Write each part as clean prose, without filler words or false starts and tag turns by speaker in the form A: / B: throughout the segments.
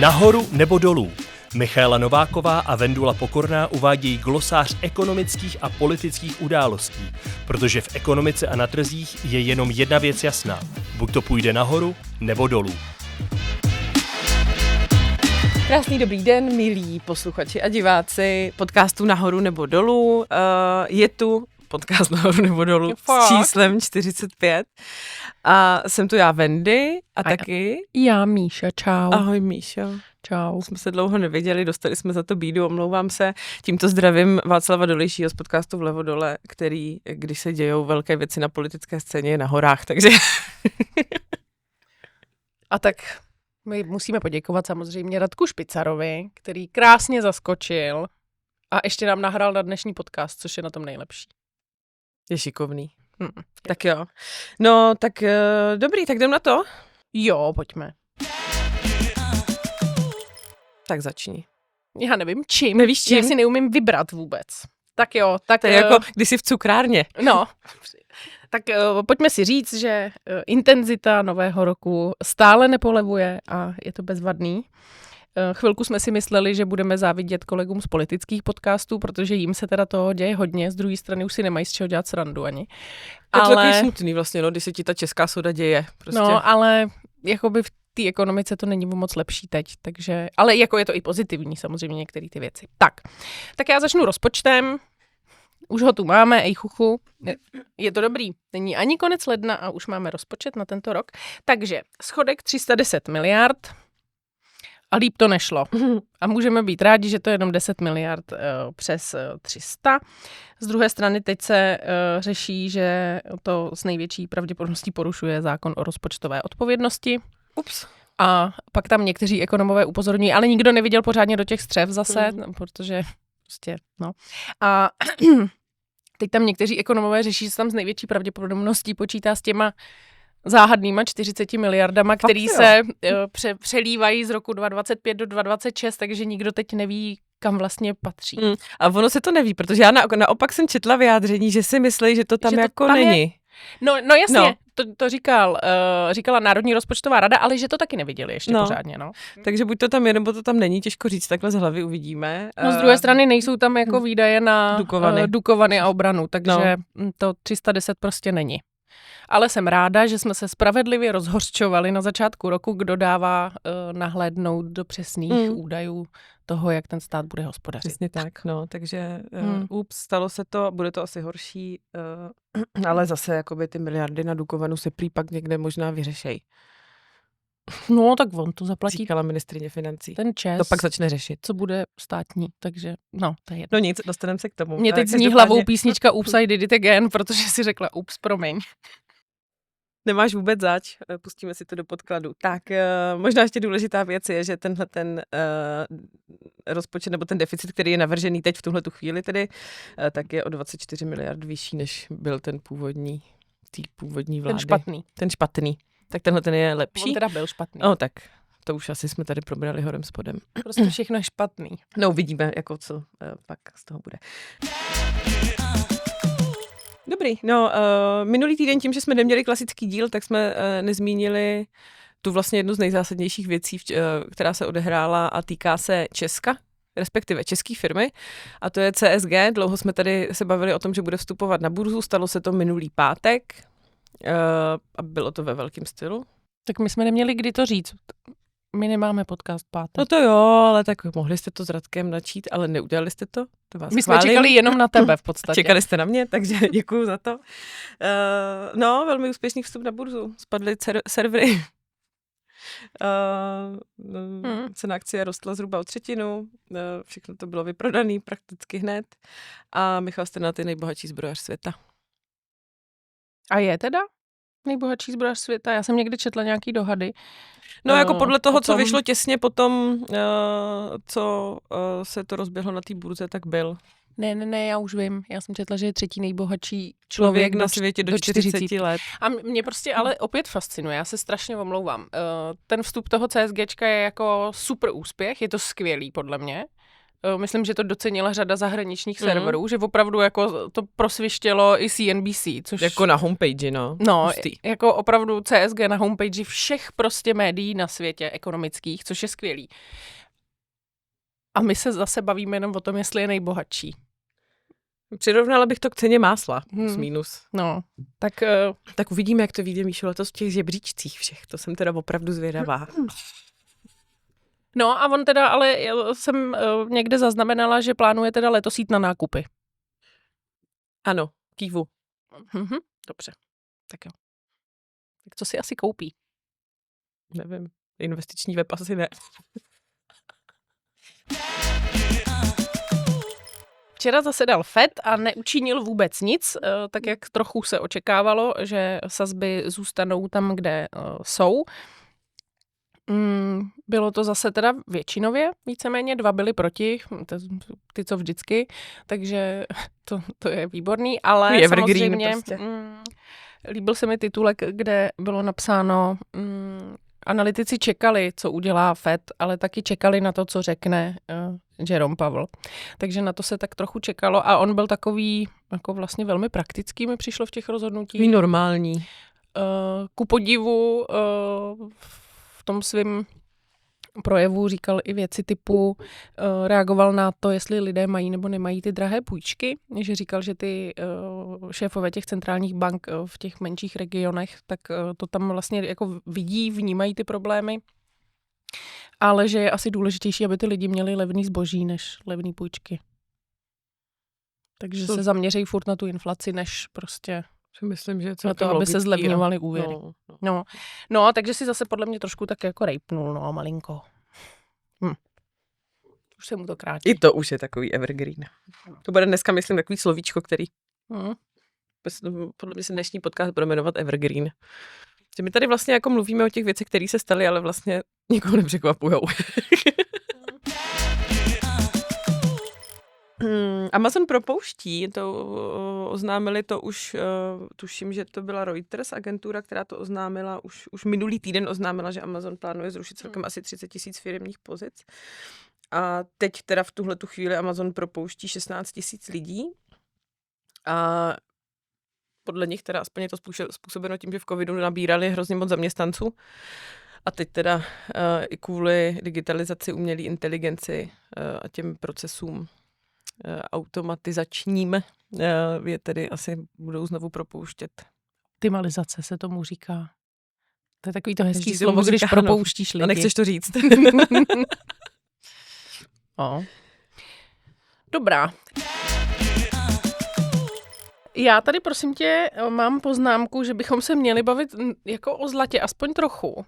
A: Nahoru nebo dolů? Michaela Nováková a Vendula Pokorná uvádějí glosář ekonomických a politických událostí, protože v ekonomice a na trzích je jenom jedna věc jasná. Buď to půjde nahoru nebo dolů.
B: Krásný dobrý den, milí posluchači a diváci podcastu Nahoru nebo dolů. Je tu podcast Nahoru nebo dolů s číslem 45. A jsem tu já, Vendy, a taky
C: já, Míša, čau.
B: Ahoj, Míšo.
C: Čau.
B: Jsme se dlouho neviděli, dostali jsme za to bídu, omlouvám se. Tímto zdravím Václava Dolejšího z podcastu Vlevo dole, který, když se dějou velké věci na politické scéně, je na horách, takže...
C: A tak my musíme poděkovat samozřejmě Radku Špicarovi, který krásně zaskočil a ještě nám nahrál na dnešní podcast, což je na tom nejlepší.
B: Je šikovný. Tak jo. No, tak dobrý, tak jdem na to?
C: Jo, pojďme.
B: Tak začni.
C: Já nevím čím.
B: Nevíš čím?
C: Já si neumím vybrat vůbec. Tak jo, tak...
B: To je jako když jsi v cukrárně.
C: No, tak pojďme si říct, že intenzita nového roku stále nepolevuje a je to bezvadný. Chvilku jsme si mysleli, že budeme závidět kolegům z politických podcastů, protože jim se teda toho děje hodně, z druhé strany už si nemají z čeho dělat srandu ani.
B: Je to takový smutný vlastně, no, když se ti ta česká soda děje. Prostě.
C: No, ale jakoby v té ekonomice to není moc lepší teď, takže, ale jako je to i pozitivní samozřejmě některé ty věci. Tak já začnu rozpočtem. Už ho tu máme, ej chuchu. Je to dobrý. Není ani konec ledna a už máme rozpočet na tento rok. Takže schodek 310 miliard a líp to nešlo. A můžeme být rádi, že to je jenom 10 miliard přes 300. Z druhé strany teď se řeší, že to s největší pravděpodobností porušuje zákon o rozpočtové odpovědnosti.
B: Ups.
C: A pak tam někteří ekonomové upozorňují, ale nikdo neviděl pořádně do těch střev zase, protože prostě, no. A teď tam někteří ekonomové řeší, že se tam s největší pravděpodobností počítá s těma záhadnýma 40 miliardama, který se přelívají z roku 2025 do 2026, takže nikdo teď neví, kam vlastně patří.
B: A ono se to neví, protože já naopak jsem četla vyjádření, že si myslí, že to tam že jako to tam není.
C: No jasně, no. To říkala Národní rozpočtová rada, ale že to taky neviděli ještě pořádně. No.
B: Takže buď to tam je, nebo to tam není, těžko říct, takhle z hlavy uvidíme.
C: No z druhé strany nejsou tam jako výdaje na Dukovany a obranu, takže to 310 prostě není. Ale jsem ráda, že jsme se spravedlivě rozhořčovali na začátku roku, kdo dává nahlédnout do přesných údajů toho, jak ten stát bude hospodařit.
B: Přesně tak, no, takže stalo se to, bude to asi horší, ale zase jakoby ty miliardy na Dukovanu se prý pak někde možná vyřešej.
C: No, tak on to zaplatí.
B: Říkala ministryně financí.
C: Ten ČES.
B: To pak začne řešit.
C: Co bude státní, takže no, to je jedno.
B: No nic, dostaneme se k tomu.
C: Mě teď zní hlavou písnička Oops, I did it again, protože si řekla ups, promiň.
B: Nemáš vůbec zač, pustíme si to do podkladu. Tak možná ještě důležitá věc je, že tenhle ten rozpočet nebo ten deficit, který je navržený teď v tuhletu chvíli tedy, tak je o 24 miliard vyšší, než byl ten původní vlády. Ten špatný. Tak tenhle ten je lepší.
C: On teda byl špatný.
B: Tak to už asi jsme tady probrali horem spodem.
C: Prostě všechno je špatný.
B: No uvidíme, jako co pak z toho bude. Dobrý, no minulý týden tím, že jsme neměli klasický díl, tak jsme nezmínili tu vlastně jednu z nejzásadnějších věcí, která se odehrála a týká se Česka, respektive české firmy, a to je CSG. Dlouho jsme tady se bavili o tom, že bude vstupovat na burzu, stalo se to minulý pátek a bylo to ve velkém stylu.
C: Tak my jsme neměli kdy to říct. My nemáme podcast pátek.
B: No to jo, ale tak mohli jste to s Radkem načít, ale neudělali jste to.
C: My jsme čekali jenom na tebe v podstatě.
B: Čekali jste na mě, takže děkuju za to. Velmi úspěšný vstup na burzu. Spadly servery. Cena akcie rostla zhruba o 1/3. Všechno to bylo vyprodané prakticky hned. A Michal Strnad je nejbohatší zbrojař světa.
C: A je teda nejbohatší zbrojař světa? Já jsem někdy četla nějaký dohady.
B: No jako podle toho, co vyšlo těsně potom, co se to rozběhlo na té burze, tak byl.
C: Ne, já už vím. Já jsem četla, že je třetí nejbohatší člověk
B: na světě do 40 let.
C: A mě prostě ale opět fascinuje, já se strašně omlouvám. Ten vstup toho CSGčka je jako super úspěch, je to skvělý podle mě. Myslím, že to docenila řada zahraničních serverů, že opravdu jako to prosvištělo i CNBC, což...
B: Jako na homepage, no.
C: No,
B: Hustý.
C: jako opravdu CSG na homepage všech prostě médií na světě ekonomických, což je skvělý. A my se zase bavíme jenom o tom, jestli je nejbohatší.
B: Přirovnala bych to k ceně másla, plus minus.
C: No, tak...
B: Tak uvidíme, jak to vyjde, Míšo, letos v těch žebříčcích všech. To jsem teda opravdu zvědavá.
C: No a on teda, ale jsem někde zaznamenala, že plánuje teda letos jít na nákupy.
B: Ano, kývu.
C: Dobře, tak jo. Tak co si asi koupí?
B: Nevím, investiční web asi ne.
C: Včera zasedal FED a neučinil vůbec nic, tak jak trochu se očekávalo, že sazby zůstanou tam, kde jsou. Bylo to zase teda většinově, víceméně 2 byly proti, ty co vždycky, takže to je výborný, ale samozřejmě prostě. Líbil se mi titulek, kde bylo napsáno, analytici čekali, co udělá FED, ale taky čekali na to, co řekne Jerome Powell. Takže na to se tak trochu čekalo a on byl takový jako vlastně velmi praktický, mi přišlo v těch rozhodnutích.
B: Normální.
C: Ku podivu v tom svém projevu říkal i věci typu, reagoval na to, jestli lidé mají nebo nemají ty drahé půjčky, že říkal, že ty šéfové těch centrálních bank v těch menších regionech, tak to tam vlastně jako vidí, vnímají ty problémy, ale že je asi důležitější, aby ty lidi měli levný zboží než levný půjčky. Takže se zaměří furt na tu inflaci, než prostě
B: myslím, že
C: na to, aby se zlevňovaly úvěry. No, takže si zase podle mě trošku tak jako rejpnul, no, malinko. Už se mu to krátí.
B: I to už je takový evergreen. To bude dneska, myslím, takový slovíčko, který podle mě se dnešní podcast bude jmenovat evergreen. Že my tady vlastně jako mluvíme o těch věcech, které se staly, ale vlastně nikoho nepřekvapujou. Amazon propouští, to oznámili to už, tuším, že to byla Reuters agentura, která to oznámila, už minulý týden oznámila, že Amazon plánuje zrušit celkem asi 30 000 firemních pozic. A teď teda v tuhletu chvíli Amazon propouští 16 000 lidí. A podle nich teda aspoň je to způsobeno tím, že v covidu nabírali hrozně moc zaměstnanců. A teď teda i kvůli digitalizaci, umělé inteligenci a těm procesům automatizačním je tedy asi budou znovu propouštět.
C: Optimalizace se tomu říká. To je takový to hezký slovo, když propouštíš lidi.
B: A nechceš to říct.
C: Dobrá. Já tady, prosím tě, mám poznámku, že bychom se měli bavit jako o zlatě, aspoň trochu.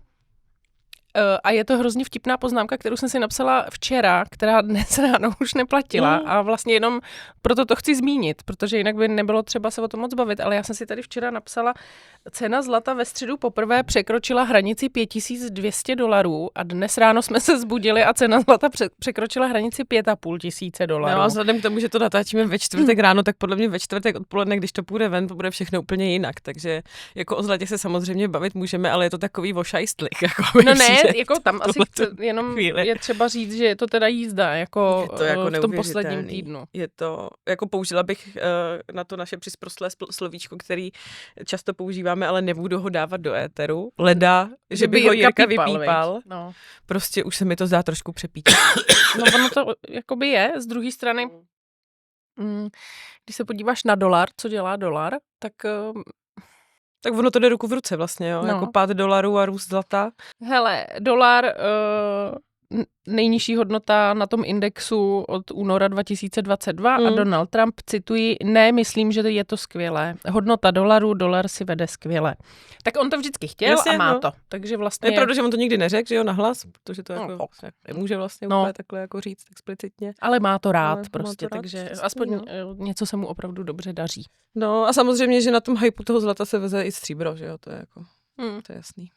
C: A je to hrozně vtipná poznámka, kterou jsem si napsala včera, která dnes ráno už neplatila a vlastně jenom proto to chci zmínit, protože jinak by nebylo třeba se o tom moc bavit, ale já jsem si tady včera napsala, cena zlata ve středu poprvé překročila hranici $5200 a dnes ráno jsme se zbudili a cena zlata překročila hranici $5500.
B: No a vzhledem k tomu, že to natáčíme ve čtvrtek ráno, tak podle mě ve čtvrtek odpoledne, když to půjde ven, to bude všechno úplně jinak, takže jako o zlatě se samozřejmě bavit můžeme, ale je to takový vošajstlik. Jako
C: no ne, jako tam asi jenom chvíli. Je třeba říct, že je to teda jízda, jako v tom posledním týdnu.
B: Je to, jako použila bych na to naše přisprostlé slovíčko, který často používáme, ale nebudu ho dávat do éteru. Leda, že by ho Jirka vypípal. No. Prostě už se mi to zdá trošku přepítat.
C: No ono to jakoby je, z druhé strany, když se podíváš na dolar, co dělá dolar, tak
B: ono to jde ruku v ruce vlastně, jo? No. Jako pád dolaru a růst zlata.
C: Hele, dolar, nejnižší hodnota na tom indexu od února 2022 a Donald Trump, cituji, ne, myslím, že je to skvělé. Hodnota dolaru, dolar si vede skvěle. Tak on to vždycky chtěl. Jasně, a má to. Takže vlastně
B: je pravda, že on to nikdy neřekl, že jo, nahlas, protože to jako nemůže vlastně úplně takhle jako říct explicitně.
C: Ale má to rád prostě, to rád, takže aspoň něco se mu opravdu dobře daří.
B: No a samozřejmě, že na tom hypeu toho zlata se veze i stříbro, že jo, to je jako, to je jasný.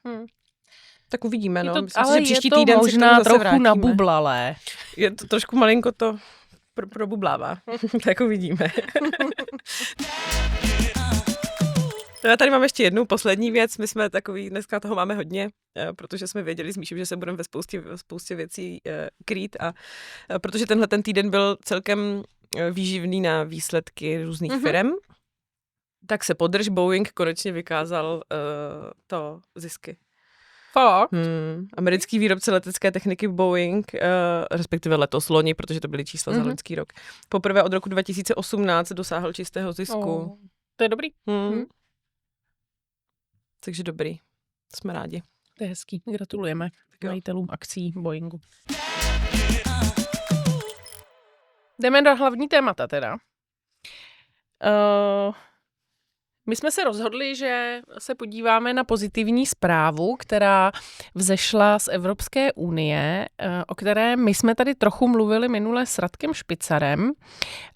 B: Tak uvidíme, no. Myslím,
C: ale
B: že příští
C: je to
B: týden
C: možná trochu nabublalé.
B: Je to trošku malinko to probublává. Tak uvidíme. No já tady mám ještě jednu poslední věc. My jsme takový, dneska toho máme hodně, protože jsme věděli s Míšou, že se budeme ve spoustě věcí krýt a protože tenhle ten týden byl celkem výživný na výsledky různých firem, tak se podrž, Boeing konečně vykázal to zisky.
C: Fakt?
B: Americký výrobce letecké techniky Boeing, respektive letos loni, protože to byly čísla za loňský rok, poprvé od roku 2018 dosáhl čistého zisku.
C: To je dobrý.
B: Takže dobrý. Jsme rádi.
C: To je hezký. Gratulujeme majitelům akcí Boeingu. Jdeme do hlavní témata teda. My jsme se rozhodli, že se podíváme na pozitivní zprávu, která vzešla z Evropské unie, o které my jsme tady trochu mluvili minule s Radkem Špicarem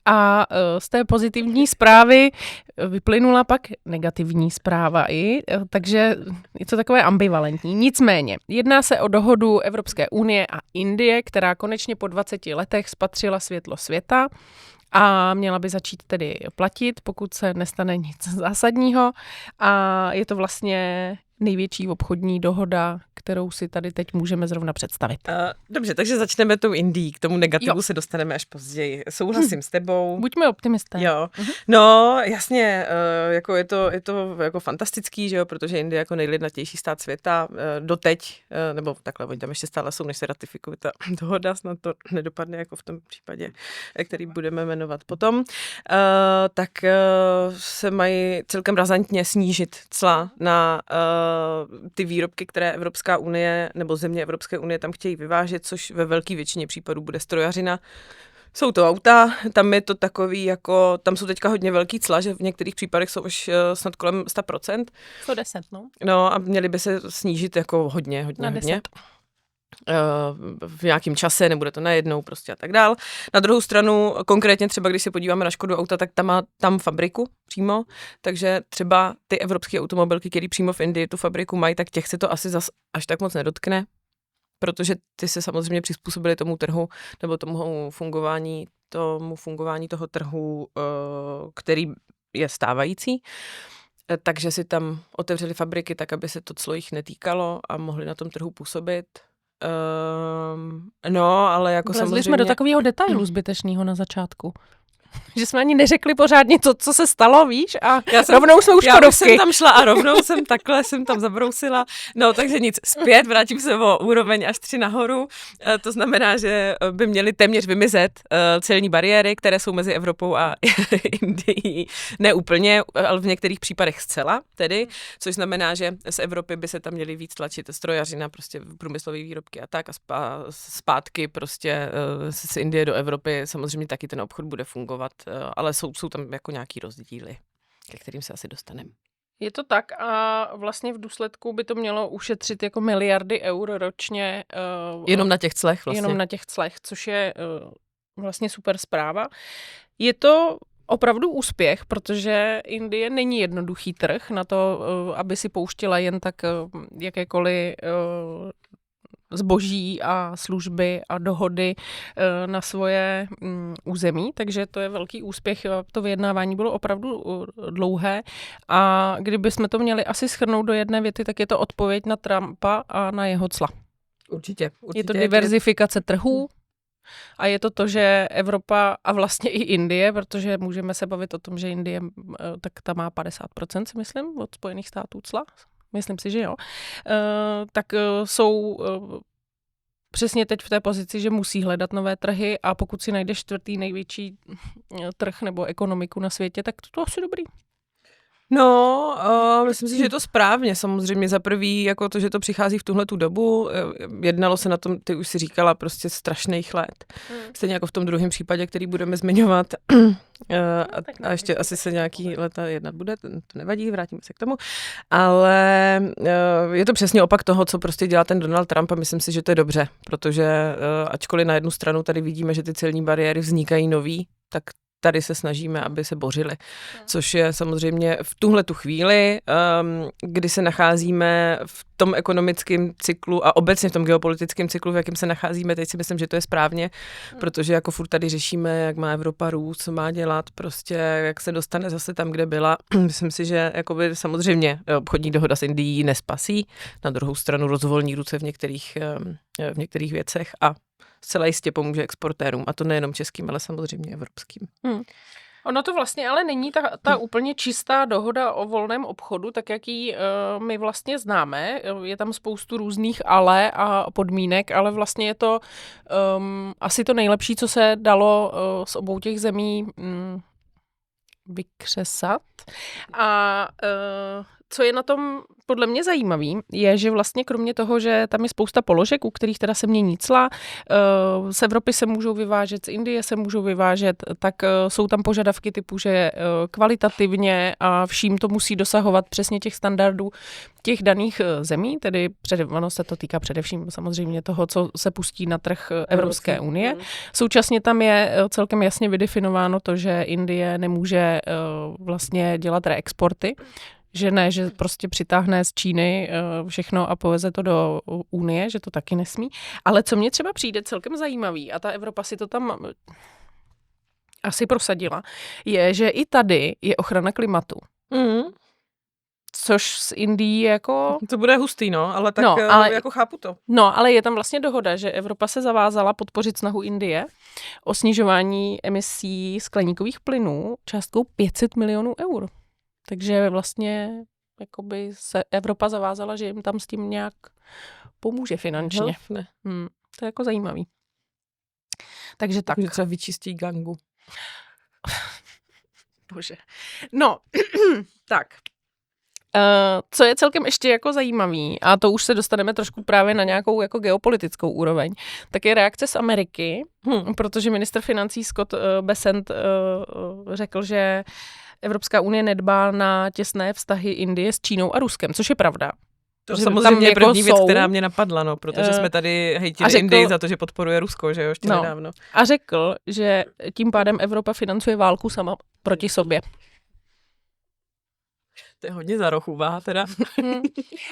C: a z té pozitivní zprávy vyplynula pak negativní zpráva takže je to takové ambivalentní. Nicméně, jedná se o dohodu Evropské unie a Indie, která konečně po 20 letech spatřila světlo světa a měla by začít tedy platit, pokud se nestane nic zásadního. A je to vlastně největší obchodní dohoda, kterou si tady teď můžeme zrovna představit.
B: Dobře, takže začneme tou Indií. K tomu negativu se dostaneme až později. Souhlasím s tebou.
C: Buďme optimisté.
B: Jo. No, jasně, jako je to jako fantastický, že jo, protože Indie jako nejlidnatější stát světa doteď, nebo takhle, oni tam ještě stále jsou, než se ratifikuje ta dohoda, snad to nedopadne jako v tom případě, který budeme jmenovat potom, tak se mají celkem razantně snížit cla na ty výrobky, které Evropská unie nebo země Evropské unie tam chtějí vyvážet, což ve velké většině případů bude strojařina. Jsou to auta, tam je to takový jako, tam jsou teďka hodně velký cla, že v některých případech jsou už snad kolem 100%.
C: 110, no.
B: No a měli by se snížit jako hodně.
C: Na 10.
B: V nějakém čase, nebude to najednou prostě a tak dál. Na druhou stranu, konkrétně třeba, když se podíváme na Škodu Auta, tak tam má tam fabriku přímo, takže třeba ty evropské automobilky, které přímo v Indii tu fabriku mají, tak těch se to asi zas až tak moc nedotkne, protože ty se samozřejmě přizpůsobili tomu trhu nebo tomu fungování toho trhu, který je stávající. Takže si tam otevřeli fabriky tak, aby se to clo jich netýkalo a mohli na tom trhu působit. No, ale jako samozřejmě...
C: jsme do takového detailu zbytečného na začátku. Že jsme ani neřekli pořádně to, co se stalo, víš? A rovnou jsme už Škodovky.
B: Já jsem tam šla a rovnou jsem tam zabrousila. No, takže nic, zpět, vrátím se o úroveň až 3 nahoru. To znamená, že by měly téměř vymizet celní bariéry, které jsou mezi Evropou a Indií. Ne úplně, ale v některých případech zcela tedy, což znamená, že z Evropy by se tam měly víc tlačit strojařina, prostě průmyslové výrobky a tak a zpátky prostě z Indie do Evropy samozřejmě taky ten obchod bude fungovat. Ale jsou tam jako nějaký rozdíly, ke kterým se asi dostaneme.
C: Je to tak a vlastně v důsledku by to mělo ušetřit jako miliardy eur ročně.
B: Jenom na těch clech vlastně.
C: Jenom na těch clech, což je vlastně super zpráva. Je to opravdu úspěch, protože Indie není jednoduchý trh na to, aby si pouštěla jen tak jakékoliv zboží a služby a dohody na svoje území, takže to je velký úspěch. To vyjednávání bylo opravdu dlouhé a kdybychom to měli asi shrnout do jedné věty, tak je to odpověď na Trumpa a na jeho cla.
B: Určitě.
C: Je to diverzifikace trhů a je to to, že Evropa a vlastně i Indie, protože můžeme se bavit o tom, že Indie tak ta má 50%, si myslím, od Spojených států cla. Myslím si, že jo. Tak jsou přesně teď v té pozici, že musí hledat nové trhy a pokud si najdeš 4. největší trh nebo ekonomiku na světě, tak to asi dobrý.
B: No, myslím si, že je to správně. Samozřejmě za prvý, jako to, že to přichází v tuhletu dobu, jednalo se na tom, ty už si říkala, prostě strašných let. Stejně jako v tom druhém případě, který budeme zmiňovat. A ještě asi se nějaký leta jednat bude, to nevadí, vrátíme se k tomu. Ale je to přesně opak toho, co prostě dělá ten Donald Trump a myslím si, že to je dobře, protože ačkoliv na jednu stranu tady vidíme, že ty celní bariéry vznikají nový, tak tady se snažíme, aby se bořili. Což je samozřejmě v tuhletu chvíli, kdy se nacházíme v tom ekonomickém cyklu a obecně v tom geopolitickém cyklu, v jakém se nacházíme, teď si myslím, že to je správně, protože jako furt tady řešíme, jak má Evropa růst, co má dělat, prostě jak se dostane zase tam, kde byla. Myslím si, že jakoby samozřejmě obchodní dohoda s Indií nespasí, na druhou stranu rozvolní ruce v některých věcech a zcela jistě pomůže exportérům, a to nejenom českým, ale samozřejmě evropským.
C: Ono to vlastně ale není ta úplně čistá dohoda o volném obchodu, tak jak ji my vlastně známe. Je tam spoustu různých ale a podmínek, ale vlastně je to asi to nejlepší, co se dalo z obou těch zemí vykřesat. A co je na tom podle mě zajímavý, je, že vlastně kromě toho, že tam je spousta položek, u kterých teda se mění cla, z Evropy se můžou vyvážet, z Indie se můžou vyvážet, tak jsou tam požadavky typu, že kvalitativně a vším to musí dosahovat přesně těch standardů těch daných zemí, tedy ono se to týká především samozřejmě toho, co se pustí na trh Evropské unie. Současně tam je celkem jasně vydefinováno to, že Indie nemůže vlastně dělat reexporty, že ne, že prostě přitáhne z Číny všechno a poveze to do Unie, že to taky nesmí. Ale co mně třeba přijde celkem zajímavý, a ta Evropa si to tam asi prosadila, je, že i tady je ochrana klimatu. Což s Indií jako...
B: To bude hustý, no, ale tak
C: ale,
B: jako chápu to.
C: No, ale je tam vlastně dohoda, že Evropa se zavázala podpořit snahu Indie o snižování emisí skleníkových plynů částkou 500 milionů eur. Takže vlastně jakoby se Evropa zavázala, že jim tam s tím nějak pomůže finančně. To je jako zajímavý. Takže tak.
B: Takže třeba vyčistí gangu.
C: Bože. No, tak. Co je celkem ještě jako zajímavý, a to už se dostaneme trošku právě na nějakou jako geopolitickou úroveň, tak je reakce z Ameriky, protože ministr financí Scott Bessent řekl, že Evropská unie nedbá na těsné vztahy Indie s Čínou a Ruskem, což je pravda.
B: To samozřejmě je první věc, která mě napadla, no, protože jsme tady hejtili Indii za to, že podporuje Rusko, že jo, ještě nedávno.
C: A řekl, že tím pádem Evropa financuje válku sama proti sobě.
B: To je hodně za roh úvaha teda.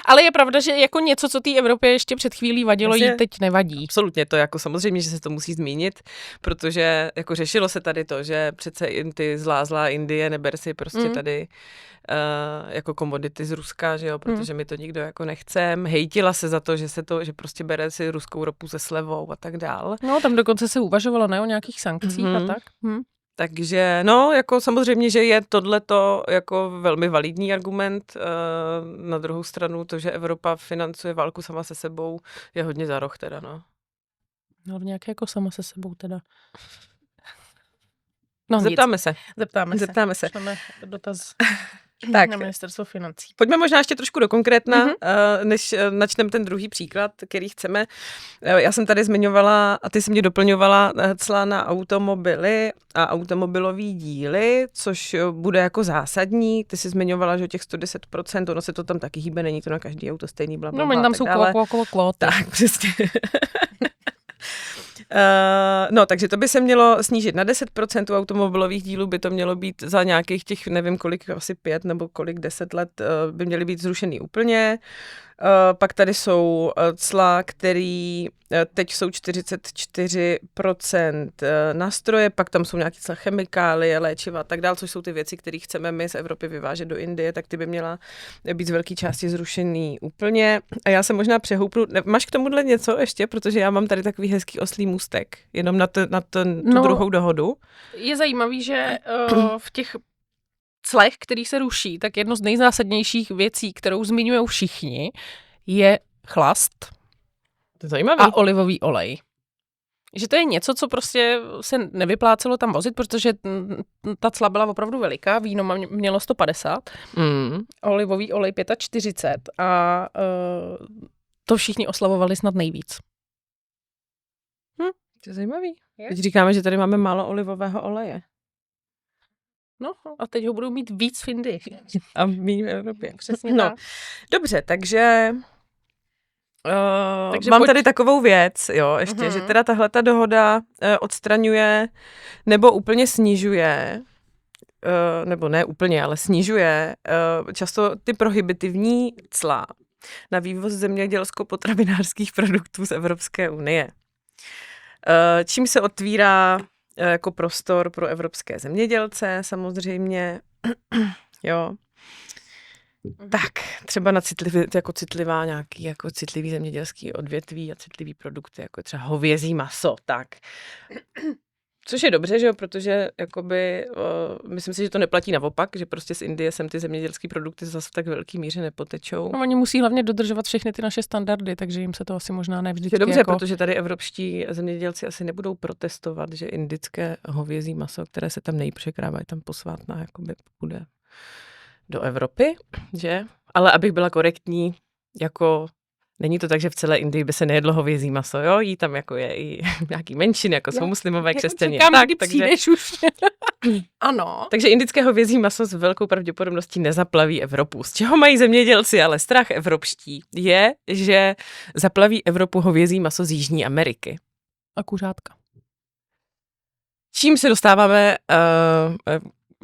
C: Ale je pravda, že jako něco, co té Evropě ještě před chvílí vadilo, jí teď nevadí.
B: Absolutně, to jako samozřejmě, že se to musí zmínit, protože jako řešilo se tady to, že přece ty zlá Indie, neber si prostě tady jako komodity z Ruska, že jo, protože my to nikdo jako nechcem. Hejtila se za to, že prostě bere si ruskou ropu se slevou a tak dál.
C: No, tam dokonce se uvažovalo, ne, o nějakých sankcích a tak.
B: Takže, no, jako samozřejmě, že je tohleto jako velmi validní argument. Na druhou stranu to, že Evropa financuje válku sama se sebou, je hodně za roh teda, no.
C: No, nějaké jako sama se sebou teda. No,
B: Zeptáme se.
C: Zeptáme se. Máme dotaz
B: tak,
C: na ministerstvo financí.
B: Pojďme možná ještě trošku do konkrétna, než načneme ten druhý příklad, který chceme. Já jsem tady zmiňovala, a ty jsi mě doplňovala cla na automobily a automobilový díly, což bude jako zásadní. Ty jsi zmiňovala, že o těch 110%, ono se to tam taky hýbe, není to na každý auto stejný, blablabla.
C: No, tam jsou kvóty.
B: Tak, přesně. No, takže to by se mělo snížit na 10%, automobilových dílů by to mělo být za nějakých těch, nevím kolik, asi 5 nebo kolik 10 let by měly být zrušený úplně. Pak tady jsou cla, který teď jsou 44% na stroje, pak tam jsou nějaké cla chemikálie, léčiva a tak dál, což jsou ty věci, které chceme my z Evropy vyvážet do Indie, tak ty by měla být z velké části zrušený úplně. A já se možná přehoupnu. Máš k tomuhle něco ještě? Protože já mám tady takový hezký oslý můstek, jenom na tu druhou dohodu.
C: Je zajímavý, že v těch clech, který se ruší, tak jedno z nejzásadnějších věcí, kterou zmiňují všichni, je chlast.
B: To je zajímavý.
C: A olivový olej. Že to je něco, co prostě se nevyplácelo tam vozit, protože ta cla byla opravdu veliká, víno mělo 150, olivový olej 45 a to všichni oslavovali snad nejvíc.
B: To je zajímavý. Teď říkáme, že tady máme málo olivového oleje.
C: No a teď ho budou mít víc v Indii.
B: A míň v Evropě.
C: Přesně tak.
B: Dobře, takže Takže mám tady takovou věc, jo, ještě, že teda tahleta dohoda odstraňuje nebo úplně snižuje, nebo ne úplně, ale snižuje často ty prohibitivní cla na vývoz zemědělsko-potravinářských produktů z Evropské unie. Čím se otvírá jako prostor pro evropské zemědělce samozřejmě, jo. Tak, třeba na citlivá nějaký jako citlivý zemědělský odvětví a citlivý produkty, jako třeba hovězí maso, tak. Což je dobře, že jo, protože jakoby, myslím si, že to neplatí naopak, že prostě z Indie sem ty zemědělské produkty zase v tak velký míře nepotečou.
C: No, oni musí hlavně dodržovat všechny ty naše standardy, takže jim se to asi možná nevždycky
B: je dobře,
C: jako...
B: protože tady evropští zemědělci asi nebudou protestovat, že indické hovězí maso, které se tam nejpřekrává, je tam posvátná, jakoby bude do Evropy, že? Ale abych byla korektní, jako není to tak, že v celé Indii by se nejedlo hovězí maso, jo? Jí tam jako je i nějaký menšiny, jako jsou muslimové, křesťané.
C: Tak, takže už. Ano.
B: Takže indické hovězí maso s velkou pravděpodobností nezaplaví Evropu. Z čeho mají zemědělci ale strach evropští je, že zaplaví Evropu hovězí maso z Jižní Ameriky.
C: A kuřátka.
B: Čím se dostáváme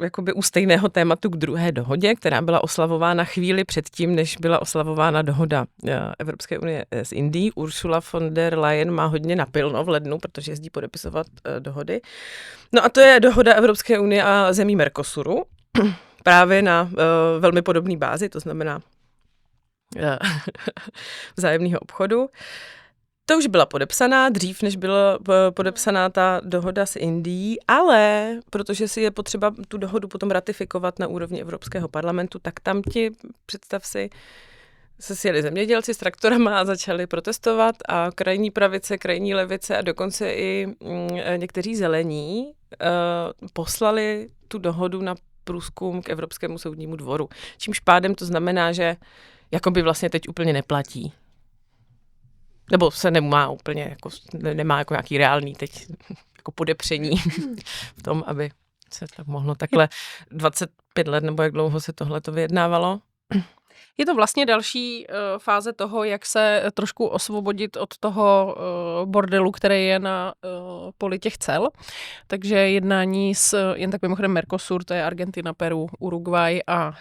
B: jakoby u stejného tématu k druhé dohodě, která byla oslavována chvíli předtím, než byla oslavována dohoda Evropské unie s Indií. Ursula von der Leyen má hodně napilno v lednu, protože jezdí podepisovat dohody. No a to je dohoda Evropské unie a zemí Mercosuru, právě na velmi podobné bázi, to znamená vzájemného obchodu. To už byla podepsaná dřív, než byla podepsaná ta dohoda s Indií, ale protože si je potřeba tu dohodu potom ratifikovat na úrovni Evropského parlamentu, tak tam ti, představ si, se sjeli zemědělci s traktorama a začali protestovat a krajní pravice, krajní levice a dokonce i někteří zelení poslali tu dohodu na průzkum k Evropskému soudnímu dvoru. Čímž pádem to znamená, že jakoby vlastně teď úplně neplatí. Nebo se nemá úplně, jako, nemá jako nějaký reálný teď jako podepření v tom, aby se tak mohlo takhle 25 let, nebo jak dlouho se tohleto vyjednávalo.
C: Je to vlastně další fáze toho, jak se trošku osvobodit od toho bordelu, který je na poli těch cel. Takže jednání s, jen tak mimochodem Mercosur, to je Argentina, Peru, Uruguay a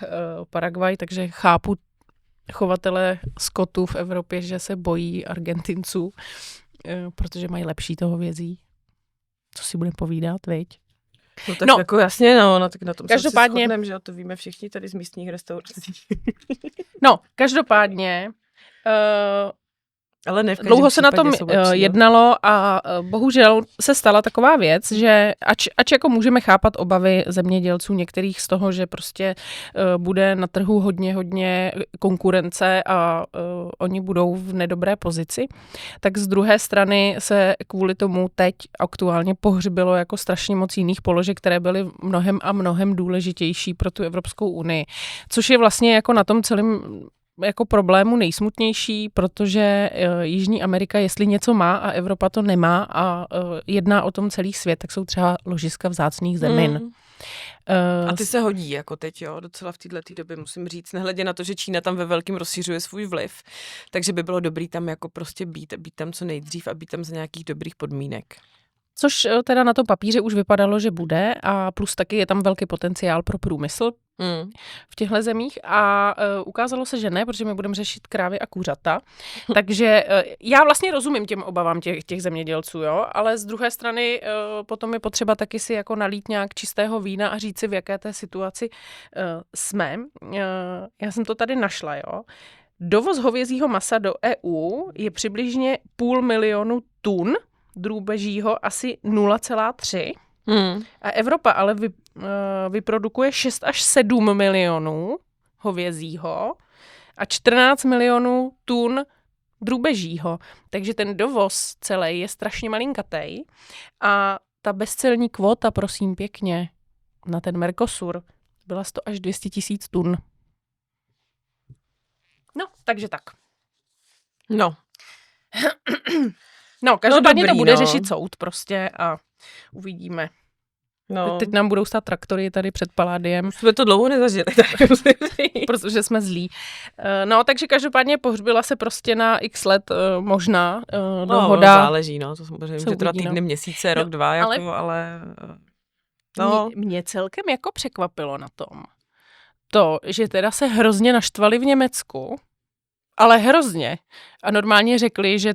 C: Paraguay, takže chápu chovatele skotů v Evropě, že se bojí Argentinců, protože mají lepší toho hovězí. Co si budeme povídat, viď?
B: No tak jako jasně, no tak na tom
C: každopádně,
B: se shodneme, že to víme všichni tady z místních restaurací.
C: No, každopádně
B: ale ne,
C: dlouho se na tom jednalo a bohužel se stala taková věc, že ač jako můžeme chápat obavy zemědělců některých z toho, že prostě bude na trhu hodně konkurence a oni budou v nedobré pozici, tak z druhé strany se kvůli tomu teď aktuálně pohřbilo jako strašně moc jiných položek, které byly mnohem důležitější pro tu Evropskou unii. Což je vlastně jako na tom celém jako problému nejsmutnější, protože Jižní Amerika, jestli něco má a Evropa to nemá a jedná o tom celý svět, tak jsou třeba ložiska vzácných zemin.
B: A ty se hodí jako teď, jo, docela v této době musím říct, nehledě na to, že Čína tam ve velkým rozšiřuje svůj vliv, takže by bylo dobrý tam jako prostě být tam co nejdřív a být tam za nějakých dobrých podmínek.
C: Což teda na to papíře už vypadalo, že bude a plus taky je tam velký potenciál pro průmysl v těchto zemích a ukázalo se, že ne, protože my budeme řešit krávy a kuřata. Takže já vlastně rozumím těm obavám těch zemědělců, jo, ale z druhé strany potom je potřeba taky si jako nalít nějak čistého vína a říct si, v jaké té situaci jsme. Já jsem to tady našla, jo. Dovoz hovězího masa do EU je přibližně 500 000 tun, drůbežího asi 0,3. A Evropa ale vyprodukuje 6 až 7 milionů hovězího a 14 milionů tun drůbežího. Takže ten dovoz celý je strašně malinkatej a ta bezcelní kvóta, prosím pěkně, na ten Mercosur byla 100 až 200 000 tun. No, takže tak. No, každopádně to bude řešit soud prostě a uvidíme.
B: No.
C: Teď nám budou stát traktory tady před Paládiem.
B: Jsme to dlouho nezažili.
C: Protože jsme zlí. No, takže každopádně pohřbila se prostě na x let možná dohoda.
B: Záleží, no, to samozřejmě, že teda týdny, měsíce, rok, dva, jako, ale no.
C: Mě celkem jako překvapilo na tom to, že teda se hrozně naštvali v Německu, ale hrozně. A normálně řekli, že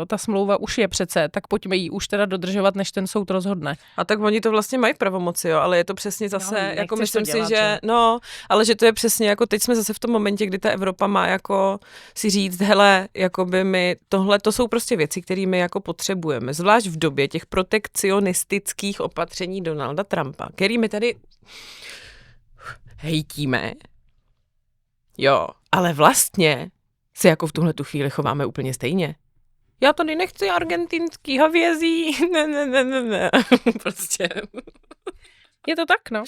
C: ta smlouva už je přece, tak pojďme ji už teda dodržovat, než ten soud rozhodne.
B: A tak oni to vlastně mají pravomoci, jo, ale je to přesně zase, jako myslím
C: dělat,
B: si, že no, ale že to je přesně, jako teď jsme zase v tom momentě, kdy ta Evropa má jako si říct, hele, jakoby my, tohle, to jsou prostě věci, které my jako potřebujeme, zvlášť v době těch protekcionistických opatření Donalda Trumpa, který my tady hejtíme, jo, ale vlastně se jako v tuhle tu chvíli chováme úplně stejně. Já tady nechci argentinský hovězí, ne. Prostě.
C: Je to tak, no.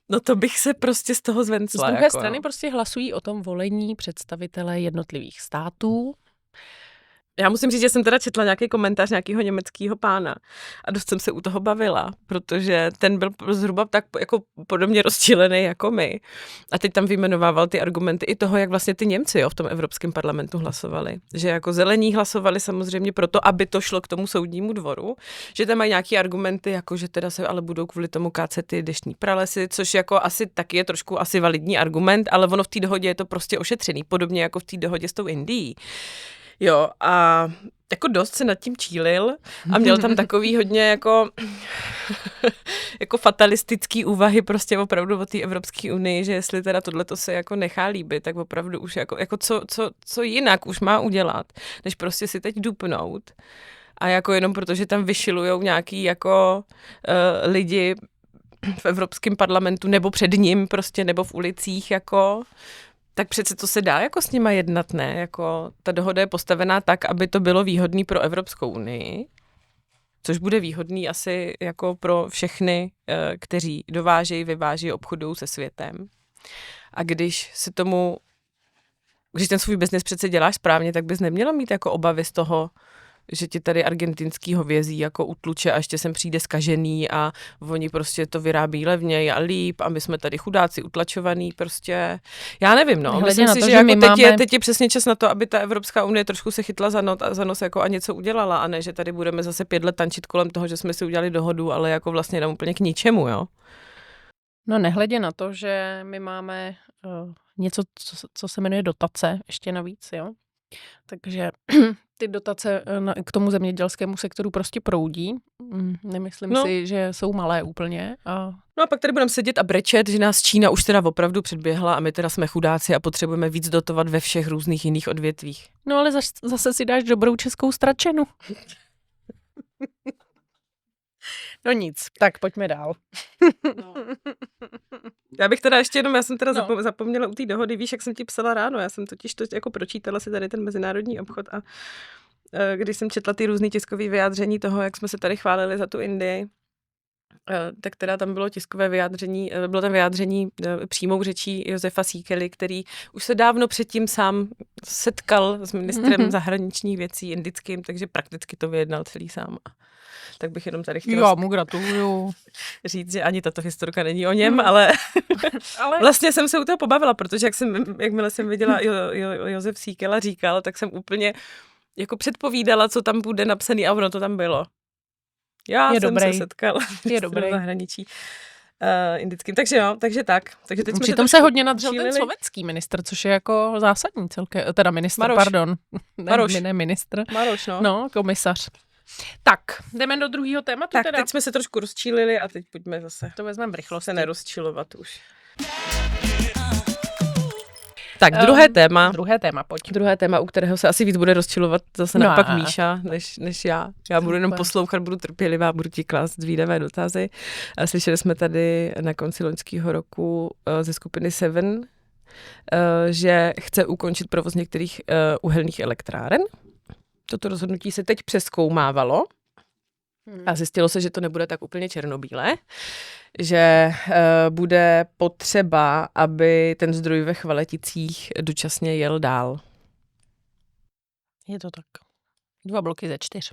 B: No to bych se prostě z toho zvencla.
C: Z druhé
B: jako,
C: strany prostě hlasují o tom volení představitelé jednotlivých států.
B: Já musím říct, že jsem teda četla nějaký komentář nějakého německého pána a dost jsem se u toho bavila, protože ten byl zhruba tak jako podobně rozčilený jako my. A teď tam vyjmenovával ty argumenty i toho, jak vlastně ty Němci v tom Evropském parlamentu hlasovali. Že jako zelení hlasovali samozřejmě proto, aby to šlo k tomu soudnímu dvoru, že tam mají nějaký argumenty, jako že teda se ale budou kvůli tomu kácet ty deštní pralesy, což jako asi taky je trošku asi validní argument, ale ono v té dohodě je to prostě ošetřený, podobně jako v té dohodě s tou Indií. Jo, a jako dost se nad tím čílil a měl tam takový hodně jako fatalistický úvahy prostě opravdu o té Evropské unii, že jestli teda tohleto se jako nechá líbit, tak opravdu už jako co jinak už má udělat, než prostě si teď dupnout a jako jenom protože tam vyšilujou nějaký jako lidi v Evropském parlamentu nebo před ním prostě nebo v ulicích jako tak přece to se dá jako s nima jednat, ne? Jako ta dohoda je postavená tak, aby to bylo výhodný pro Evropskou unii, což bude výhodný asi jako pro všechny, kteří dovážejí, vyvážejí, obchodují se světem. A když ten svůj biznis přece děláš správně, tak bys neměla mít jako obavy z toho, že ti tady argentinský hovězí jako utluče a ještě sem přijde zkažený a oni prostě to vyrábí levněji a líp a my jsme tady chudáci utlačovaný prostě. Já nevím, no. Myslím si, že jako teď je přesně čas na to, aby ta Evropská unie trošku se chytla za nos jako a něco udělala a ne, že tady budeme zase 5 let tančit kolem toho, že jsme si udělali dohodu, ale jako vlastně nám úplně k ničemu, jo.
C: No nehledě na to, že my máme něco, co se jmenuje dotace, ještě navíc, jo. Takže ty dotace k tomu zemědělskému sektoru prostě proudí. Nemyslím si, že jsou malé úplně.
B: No a pak tady budeme sedět a brečet, že nás Čína už teda opravdu předběhla a my teda jsme chudáci a potřebujeme víc dotovat ve všech různých jiných odvětvích.
C: No ale zase si dáš dobrou českou stračenu. No nic, tak pojďme dál.
B: No. Já bych teda ještě jenom, já jsem teda zapomněla u té dohody, víš, jak jsem ti psala ráno, já jsem totiž to jako pročítala si tady ten mezinárodní obchod a když jsem četla ty různý tiskové vyjádření toho, jak jsme se tady chválili za tu Indii, tak teda tam bylo tiskové vyjádření, bylo tam vyjádření přímou řečí Josefa Síkely, který už se dávno předtím sám setkal s ministrem zahraničních věcí indickým, takže prakticky to vyjednal celý sám. Tak bych jenom tady chtěla
C: mu gratuluju.
B: říct, že ani tato historka není o něm, ale vlastně jsem se u toho pobavila, protože jakmile jsem viděla Josef Síkela říkal, tak jsem úplně jako předpovídala, co tam bude napsaný a ono to tam bylo. Já jsem se setkala v zahraničí indickým. Takže no, takže tak. Takže teď
C: přitom se hodně nadřel ten slovenský ministr, což je jako zásadní celkem, teda ministr,
B: Maroš.
C: Pardon.
B: Maroš.
C: Ne ministr.
B: Maroš, no.
C: No, komisař. Tak, jdeme do druhého tématu.
B: Tak, teď jsme se trošku rozčílili a teď pojďme zase.
C: To vezmeme v rychlosti.
B: Se nerozčilovat už. Tak, druhé téma.
C: Druhé téma, pojď.
B: Druhé téma, u kterého se asi víc bude rozčilovat zase naopak Míša, než já. Já budu jenom poslouchat, budu trpělivá, budu ti klást zvídavé dotazy. Slyšeli jsme tady na konci loňského roku ze skupiny Seven, že chce ukončit provoz některých uhelných elektráren. Toto rozhodnutí se teď přezkoumávalo a zjistilo se, že to nebude tak úplně černobílé, že bude potřeba, aby ten zdroj ve Chvaleticích dočasně jel dál.
C: Je to tak. 2 bloky ze 4.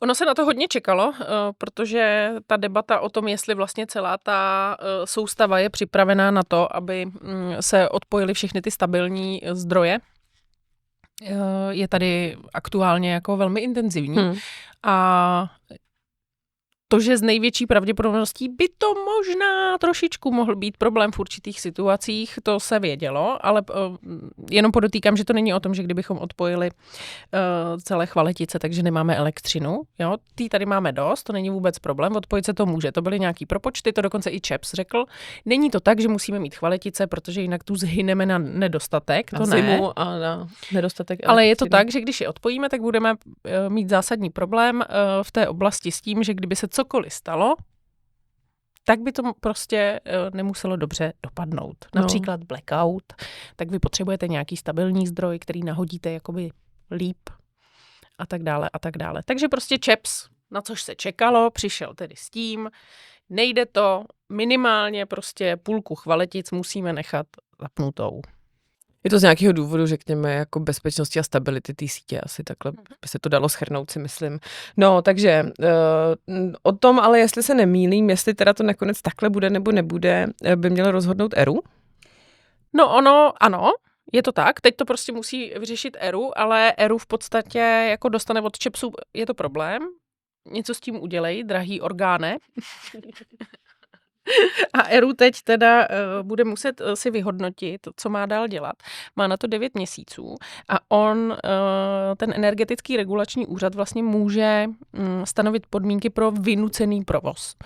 C: Ono se na to hodně čekalo, protože ta debata o tom, jestli vlastně celá ta soustava je připravená na to, aby se odpojily všechny ty stabilní zdroje, je tady aktuálně jako velmi intenzivní. A to, že z největší pravděpodobností by to možná trošičku mohl být problém v určitých situacích, to se vědělo, ale jenom podotýkám, že to není o tom, že kdybychom odpojili celé Chvaletice, takže nemáme elektřinu. Jo? Tý tady máme dost, to není vůbec problém, odpojit se to může. To byly nějaký propočty, to dokonce i ČEPS řekl. Není to tak, že musíme mít Chvaletice, protože jinak tu zhyneme na nedostatek. To ne.
B: Zimu a na nedostatek elektřiny.
C: Ale je to tak, že když je odpojíme, tak budeme mít zásadní problém v té oblasti s tím, že kdyby se cokoliv stalo, tak by to prostě nemuselo dobře dopadnout. Například blackout, tak vy potřebujete nějaký stabilní zdroj, který nahodíte jakoby líp a tak dále a tak dále. Takže prostě ČEPS, na což se čekalo, přišel tedy s tím, nejde to, minimálně prostě půlku Chvaletic musíme nechat zapnutou.
B: Je to z nějakého důvodu, řekněme, jako bezpečnosti a stability té sítě, asi takhle by se to dalo shrnout, si myslím. No, takže o tom, ale jestli se nemýlím, jestli teda to nakonec takhle bude nebo nebude, by měl rozhodnout ERU?
C: No ano, je to tak. Teď to prostě musí vyřešit ERU, ale ERU v podstatě jako dostane od ČEPSu, je to problém. Něco s tím udělej, drahý orgáne. A ERU teď teda bude muset si vyhodnotit, co má dál dělat. Má na to 9 měsíců a ten energetický regulační úřad vlastně může stanovit podmínky pro vynucený provoz.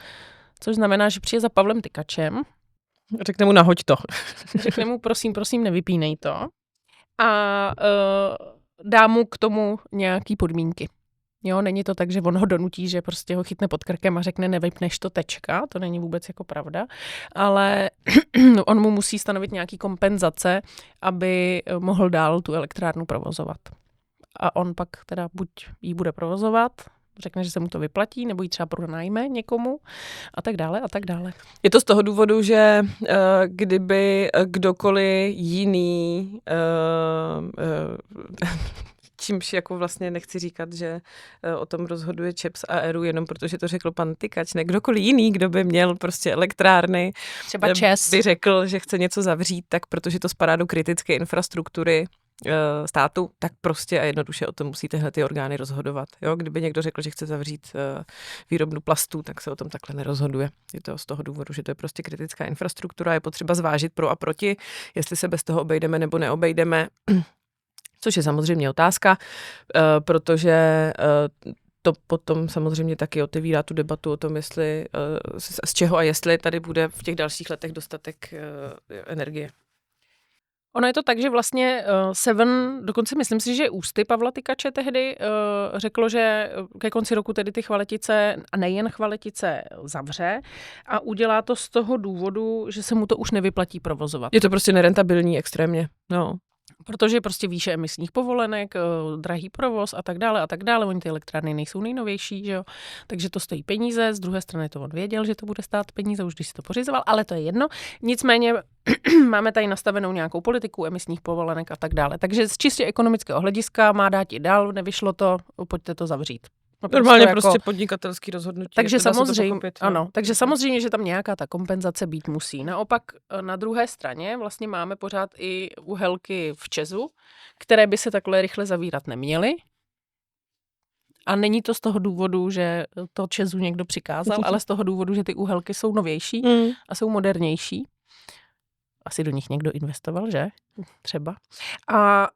C: Což znamená, že přijde za Pavlem Tykačem.
B: Řekne mu nahoď to.
C: Řekne mu prosím, nevypínej to. A dá mu k tomu nějaký podmínky. Jo, není to tak, že on ho donutí, že prostě ho chytne pod krkem a řekne nevypneš to tečka, to není vůbec jako pravda, ale on mu musí stanovit nějaký kompenzace, aby mohl dál tu elektrárnu provozovat. A on pak teda buď ji bude provozovat, řekne, že se mu to vyplatí, nebo ji třeba pronajme někomu a tak dále a tak dále.
B: Je to z toho důvodu, že kdyby kdokoliv jiný čímž jako vlastně nechci říkat, že o tom rozhoduje ČEPS a ERU jenom protože to řekl pan Tykač, ne kdokoliv jiný, kdo by měl prostě elektrárny,
C: třeba ČES
B: by řekl, že chce něco zavřít, tak protože to spadá do kritické infrastruktury státu, tak prostě a jednoduše o tom musí tyhle ty orgány rozhodovat. Jo? Kdyby někdo řekl, že chce zavřít výrobnu plastů, tak se o tom takhle nerozhoduje. Je to z toho důvodu, že to je prostě kritická infrastruktura, je potřeba zvážit pro a proti, jestli se bez toho obejdeme nebo neobejdeme. Což je samozřejmě otázka, protože to potom samozřejmě taky otevírá tu debatu o tom, jestli z čeho a jestli tady bude v těch dalších letech dostatek energie.
C: Ono je to tak, že vlastně Seven, dokonce myslím si, že ústy Pavla Tykače tehdy řeklo, že ke konci roku tedy ty Chvaletice, a nejen Chvaletice, zavře a udělá to z toho důvodu, že se mu to už nevyplatí provozovat.
B: Je to prostě nerentabilní extrémně, no.
C: Protože prostě výše emisních povolenek, drahý provoz a tak dále. Oni ty elektrárny nejsou nejnovější, že jo? Takže to stojí peníze, z druhé strany to on věděl, že to bude stát peníze, už když si to pořizoval, ale to je jedno. Nicméně máme tady nastavenou nějakou politiku emisních povolenek a tak dále. Takže z čistě ekonomického hlediska má dát i dál, nevyšlo to, pojďte to zavřít.
B: Normálně prostě podnikatelský rozhodnutí.
C: Takže samozřejmě, ano, takže samozřejmě, že tam nějaká ta kompenzace být musí. Naopak na druhé straně vlastně máme pořád i uhelky v ČEZu, které by se takhle rychle zavírat neměly. A není to z toho důvodu, že to ČEZu někdo přikázal, ale z toho důvodu, že ty uhelky jsou novější a jsou modernější. Asi do nich někdo investoval, že? Třeba. A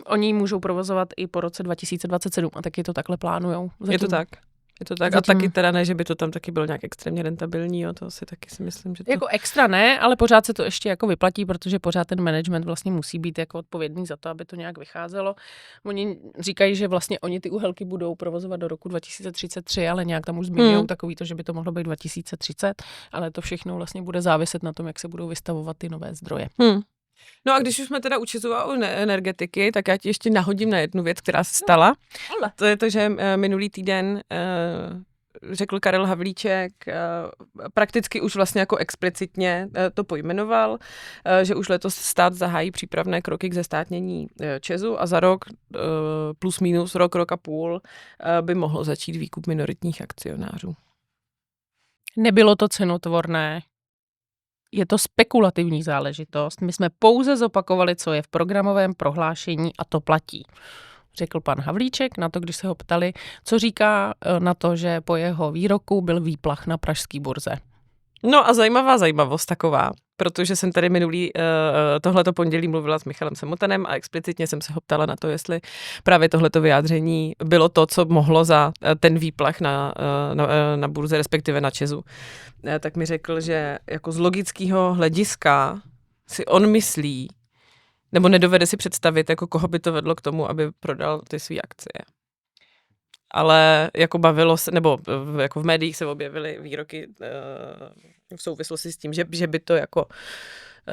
C: oni můžou provozovat i po roce 2027 a taky to takhle plánujou.
B: Je to tak. Je to tak. Zatím... A taky teda ne, že by to tam taky bylo nějak extrémně rentabilní, jo, to asi taky si myslím, že to...
C: Jako extra ne, ale pořád se to ještě jako vyplatí, protože pořád ten management vlastně musí být jako odpovědný za to, aby to nějak vycházelo. Oni říkají, že vlastně oni ty uhelky budou provozovat do roku 2033, ale nějak tam už zmiňují takový to, že by to mohlo být 2030, ale to všechno vlastně bude záviset na tom, jak se budou vystavovat ty nové zdroje.
B: No a když už jsme teda u ČEZu a u energetiky, tak já ti ještě nahodím na jednu věc, která se stala. To je to, že minulý týden řekl Karel Havlíček, prakticky už vlastně jako explicitně to pojmenoval, že už letos stát zahájí přípravné kroky k zestátnění ČEZu a za rok, plus minus rok a půl, by mohl začít výkup minoritních akcionářů.
C: Nebylo to cenotvorné. Je to spekulativní záležitost. My jsme pouze zopakovali, co je v programovém prohlášení a to platí. Řekl pan Havlíček na to, když se ho ptali, co říká na to, že po jeho výroku byl výplach na pražské burze.
B: No a zajímavost taková, protože jsem tady tohleto pondělí mluvila s Michalem Samotanem a explicitně jsem se ho ptala na to, jestli právě tohleto vyjádření bylo to, co mohlo za ten výplach na burze, respektive na ČEZu. Tak mi řekl, že jako z logického hlediska si on myslí, nebo nedovede si představit, jako koho by to vedlo k tomu, aby prodal ty své akcie. Ale jako bavilo se, nebo jako v médiích se objevily výroky v souvislosti s tím, že by to jako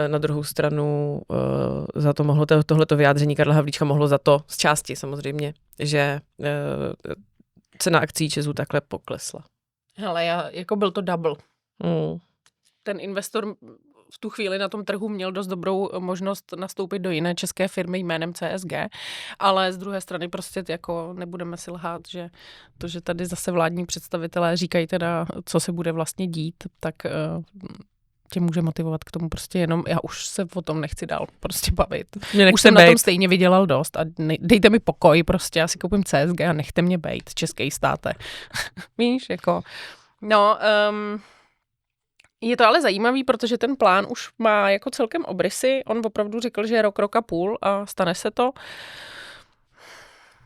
B: na druhou stranu za to mohlo, tohleto vyjádření Karla Havlíčka mohlo za to z části samozřejmě, že cena akcí ČEZu takhle poklesla.
C: Hele, jako byl to double. Ten investor v tu chvíli na tom trhu měl dost dobrou možnost nastoupit do jiné české firmy jménem CSG, ale z druhé strany prostě jako nebudeme si lhát, že to, že tady zase vládní představitelé říkají teda, co se bude vlastně dít, tak tě může motivovat k tomu prostě jenom, já už se o tom nechci dál prostě bavit. Už jsem na tom stejně vydělal dost a dejte mi pokoj prostě, já si koupím CSG a nechte mě bejt, český státe. Víš, jako, no, je to ale zajímavý, protože ten plán už má jako celkem obrysy. On opravdu řekl, že je rok a půl a stane se to.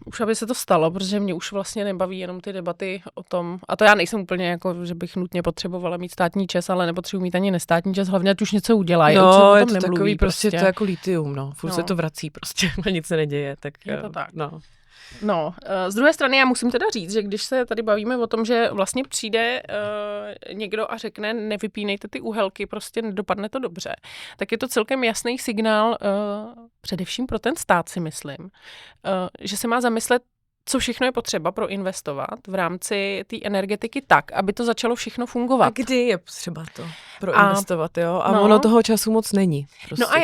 C: Už aby se to stalo, protože mě už vlastně nebaví jenom ty debaty o tom. A to já nejsem úplně jako, že bych nutně potřebovala mít státní ČEZ, ale nepotřebuji mít ani nestátní ČEZ, hlavně ať už něco udělají.
B: No, je to nemluví, takový prostě, to je jako litium, no. Furt se to vrací prostě, a nic se neděje. Tak,
C: je to tak.
B: No,
C: z druhé strany já musím teda říct, že když se tady bavíme o tom, že vlastně přijde někdo a řekne, nevypínejte ty uhelky, prostě nedopadne to dobře, tak je to celkem jasný signál, především pro ten stát si myslím, že se má zamyslet, co všechno je potřeba proinvestovat v rámci té energetiky tak, aby to začalo všechno fungovat.
B: A kdy je potřeba to proinvestovat, jo? A ono toho času moc není. Prostě
C: no a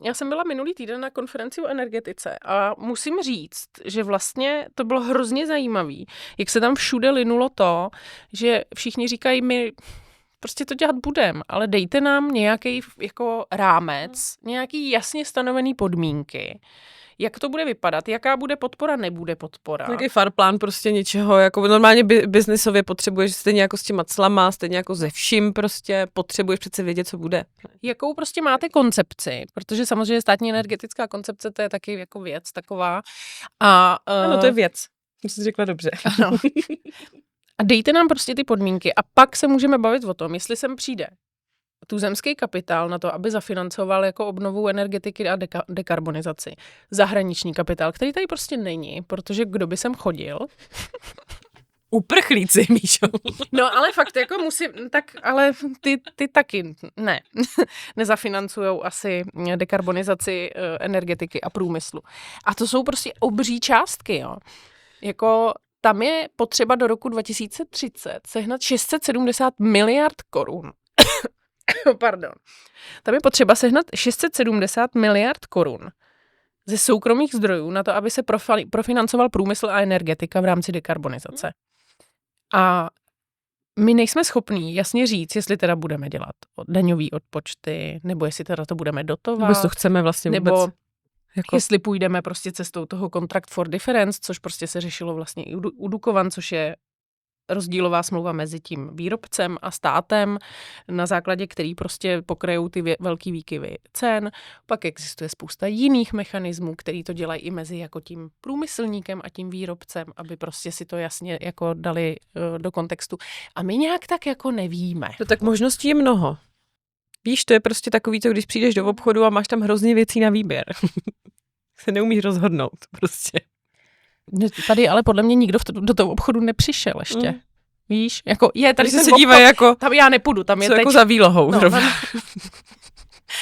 C: já jsem byla minulý týden na konferenci o energetice a musím říct, že vlastně to bylo hrozně zajímavý, jak se tam všude linulo to, že všichni říkají, my prostě to dělat budeme, ale dejte nám nějaký jako rámec, nějaký jasně stanovený podmínky, jak to bude vypadat, jaká bude podpora, nebude podpora.
B: Nějaký farplán prostě něčeho, jako normálně biznisově potřebuješ stejně jako s těma clama, stejně jako ze vším prostě potřebuješ přece vědět, co bude.
C: Jakou prostě máte koncepci, protože samozřejmě státní energetická koncepce to je taky jako věc taková.
B: Ano, to je věc. To jsi řekla dobře.
C: Ano. A dejte nám prostě ty podmínky a pak se můžeme bavit o tom, jestli sem přijde tuzemský kapitál na to, aby zafinancoval jako obnovu energetiky a dekarbonizaci. Zahraniční kapitál, který tady prostě není, protože kdo by sem chodil?
B: Uprchlíci, Míšo.
C: No ale fakt jako musím, tak ale ty taky ne. Nezafinancujou asi dekarbonizaci energetiky a průmyslu. A to jsou prostě obří částky, jo. Jako tam je potřeba do roku 2030 sehnat 670 miliard korun. Pardon. Tam je potřeba sehnat 670 miliard korun ze soukromých zdrojů na to, aby se profinancoval průmysl a energetika v rámci dekarbonizace. A my nejsme schopní jasně říct, jestli teda budeme dělat daňový odpočty, nebo jestli teda to budeme dotovat.
B: Nebo to chceme vlastně vůbec.
C: Nebo jestli půjdeme prostě cestou toho contract for difference, což prostě se řešilo vlastně i u Dukovan, což je rozdílová smlouva mezi tím výrobcem a státem, na základě který prostě pokrajou ty velký výkyvy cen. Pak existuje spousta jiných mechanismů, který to dělají i mezi jako tím průmyslníkem a tím výrobcem, aby prostě si to jasně jako dali do kontextu. A my nějak tak jako nevíme.
B: No tak možností je mnoho. Víš, to je prostě takový, co když přijdeš do obchodu a máš tam hrozně věcí na výběr. Se neumíš rozhodnout prostě.
C: Tady ale podle mě nikdo do toho obchodu nepřišel ještě. Víš? Jako je tady
B: se dívají jako
C: tam já nepůjdu, tam je teď
B: jako za výlohou.
C: No,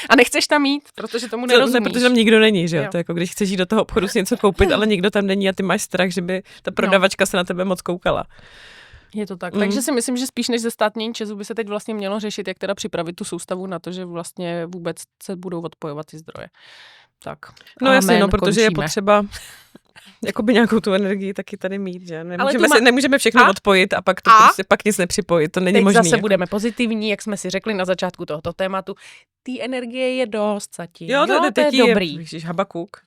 C: a nechceš tam jít, protože tomu nerozumíš.
B: Ne, protože tam nikdo není, že jo? To je jako když chceš jít do toho obchodu si něco koupit, ale nikdo tam není a ty máš strach, že by ta prodavačka se na tebe moc koukala.
C: Je to tak. Takže si myslím, že spíš než zestátnění ČEZu by se teď vlastně mělo řešit, jak teda připravit tu soustavu na to, že vlastně vůbec se budou odpojovat ty zdroje. Tak.
B: No jasně, no, protože je
C: končíme.
B: potřeba jakoby nějakou tu energii taky tady mít, že? Nemůžeme všechno odpojit a pak to prostě pak nic nepřipojit, to není
C: teď
B: možné.
C: Zase budeme pozitivní, jak jsme si řekli na začátku tohoto tématu. Té energie je dost zatím.
B: Jo, to je dobrý. Ježiš, Habakuk.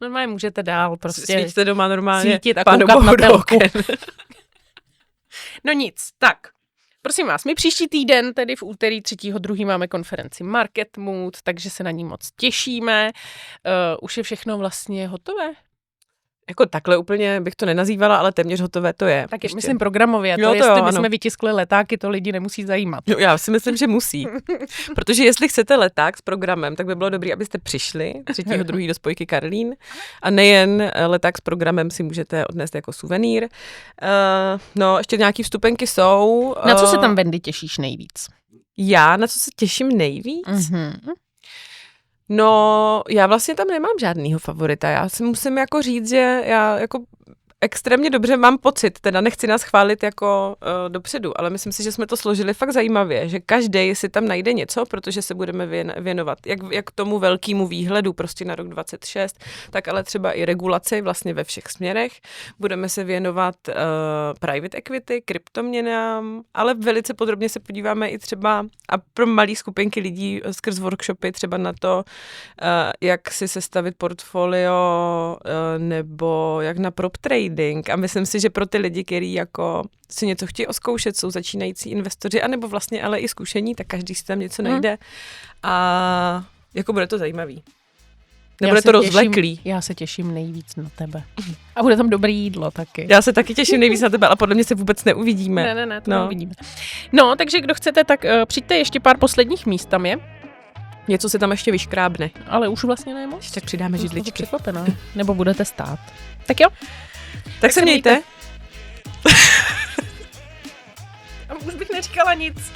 C: Normálně můžete dál prostě
B: svítíte doma normálně.
C: Svítit a koukat na telku. No nic, tak. Prosím vás, my příští týden, tedy v úterý 3.2. máme konferenci Market Mood, takže se na ní moc těšíme. Už je všechno vlastně hotové?
B: Jako takhle úplně bych to nenazývala, ale téměř hotové to je.
C: Tak myslím programově, jestli bychom vytiskli letáky, to lidi nemusí zajímat.
B: Jo, já si myslím, že musí. Protože jestli chcete leták s programem, tak by bylo dobré, abyste přišli 3.2. do spojky Karlín a nejen leták s programem si můžete odnést jako suvenýr. No, ještě nějaký vstupenky jsou.
C: Na co se tam, Wendy, těšíš nejvíc?
B: Já na co se těším nejvíc? No, já vlastně tam nemám žádnýho favorita. Já si musím jako říct, že já jako extrémně dobře mám pocit, teda nechci nás chválit jako dopředu, ale myslím si, že jsme to složili fakt zajímavě, že každý si tam najde něco, protože se budeme věnovat jak tomu velkému výhledu prostě na rok 26, tak ale třeba i regulaci vlastně ve všech směrech. Budeme se věnovat private equity, kryptoměnám, ale velice podrobně se podíváme i třeba a pro malé skupinky lidí skrz workshopy třeba na to, jak si sestavit portfolio nebo jak na prop trading. A myslím si, že pro ty lidi, kteří jako si něco chtějí oskoušet, jsou začínající investoři, anebo vlastně ale i zkušení, tak každý si tam něco najde a jako bude to zajímavý. Nebude to rozvleklý.
C: Já se těším nejvíc na tebe. A bude tam dobré jídlo taky.
B: Já se taky těším nejvíc na tebe, ale podle mě se vůbec neuvidíme.
C: Ne, to neuvidíme. No, takže kdo chcete, tak přijďte, ještě pár posledních míst tam je.
B: Něco se tam ještě vyškrábne.
C: Ale už vlastně ne moc.
B: Tak přidáme židličky.
C: Překvapená. Nebo budete stát. Tak jo.
B: Tak se mějte.
C: A už bych neříkala nic.